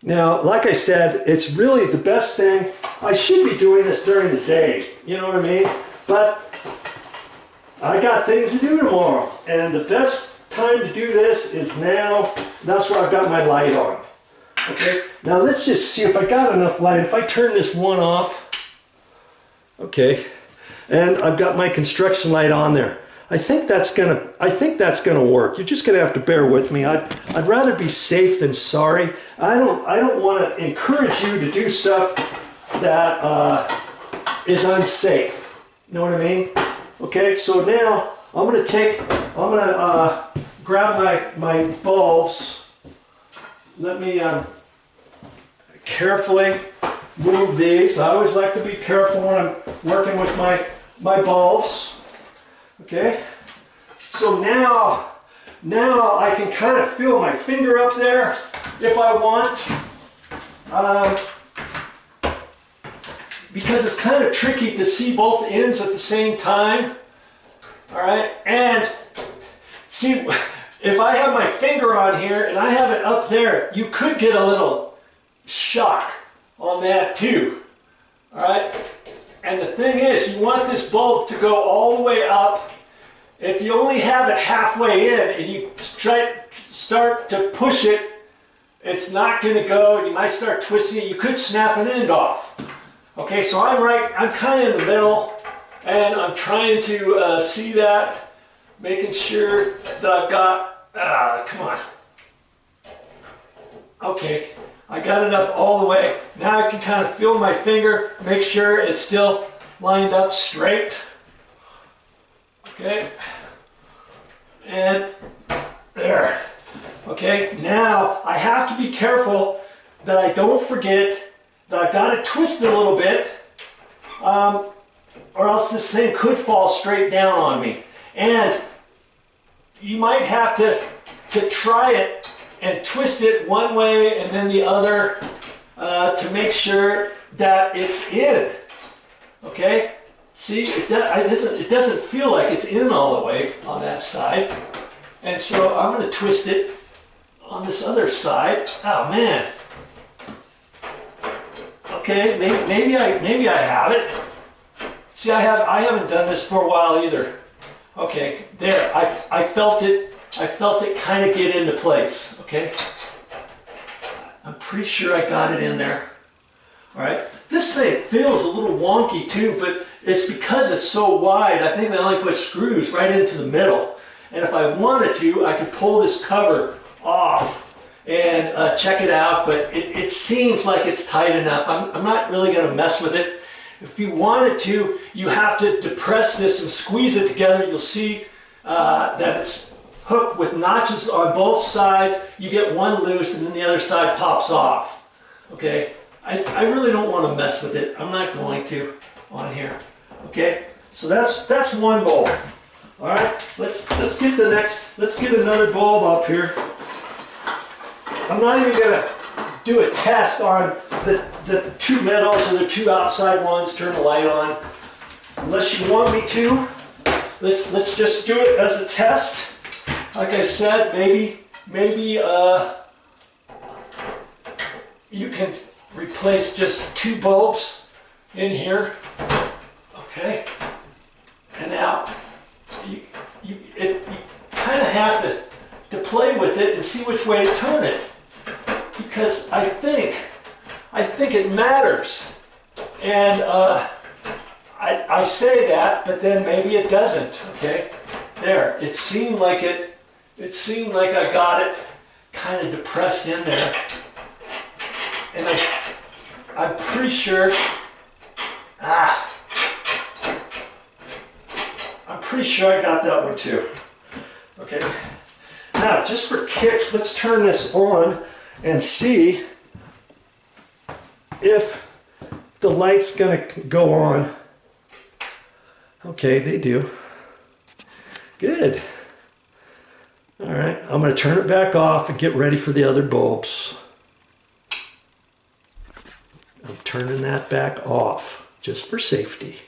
Now, like I said, it's really the best thing. I should be doing this during the day, you know what I mean? But I got things to do tomorrow, and the best time to do this is now. That's where I've got my light on. Okay, now let's just see if I got enough light. If I turn this one off, okay, and I've got my construction light on there. I think that's gonna work. You're just gonna have to bear with me. I'd rather be safe than sorry. I don't want to encourage you to do stuff that is unsafe. You know what I mean? Okay, so now I'm gonna grab my bulbs. Let me carefully move these. I always like to be careful when I'm working with my bulbs. Okay, so now I can kind of feel my finger up there if I want, because it's kind of tricky to see both ends at the same time. All right, and see, if I have my finger on here and I have it up there, you could get a little shock on that too. All right, and the thing is, you want this bulb to go all the way up. If you only have it halfway in and you start to push it, it's not going to go, and you might start twisting it. You could snap an end off. Okay, so I'm kind of in the middle, and I'm trying to see that, making sure that I've got, come on. Okay, I got it up all the way. Now I can kind of feel my finger, make sure it's still lined up straight. Okay, and there. Okay, now I have to be careful that I don't forget that I've got to twist it a little bit, or else this thing could fall straight down on me. And you might have to try it and twist it one way and then the other to make sure that it's in. Okay? See, it doesn't feel like it's in all the way on that side. And so I'm going to twist it on this other side. Oh man. Okay, maybe I have it. See, I haven't done this for a while either. Okay, there. I felt it kind of get into place. Okay. I'm pretty sure I got it in there. All right. This thing feels a little wonky too, but it's because it's so wide. I think I only put screws right into the middle. And if I wanted to, I could pull this cover off and check it out, but it seems like it's tight enough. I'm not really going to mess with it. If you wanted to, you have to depress this and squeeze it together. You'll see that it's hooked with notches on both sides. You get one loose and then the other side pops off. Okay, I really don't want to mess with it. I'm not going to on here. Okay, so that's one bulb. All right, let's get another bulb up here. I'm not even gonna do a test on the two middles or the two outside ones. Turn the light on, unless you want me to. Let's just do it as a test. Like I said, maybe you can replace just two bulbs in here. Okay, and now you kind of have to play with it and see which way to turn it, because I think it matters. And I say that, but then maybe it doesn't. Okay, there. It seemed like I got it kind of depressed in there, and I'm pretty sure. I'm pretty sure I got that one too. Okay. Now, just for kicks, let's turn this on and see if the light's gonna go on. Okay, they do. Good. All right, I'm gonna turn it back off and get ready for the other bulbs. I'm turning that back off just for safety.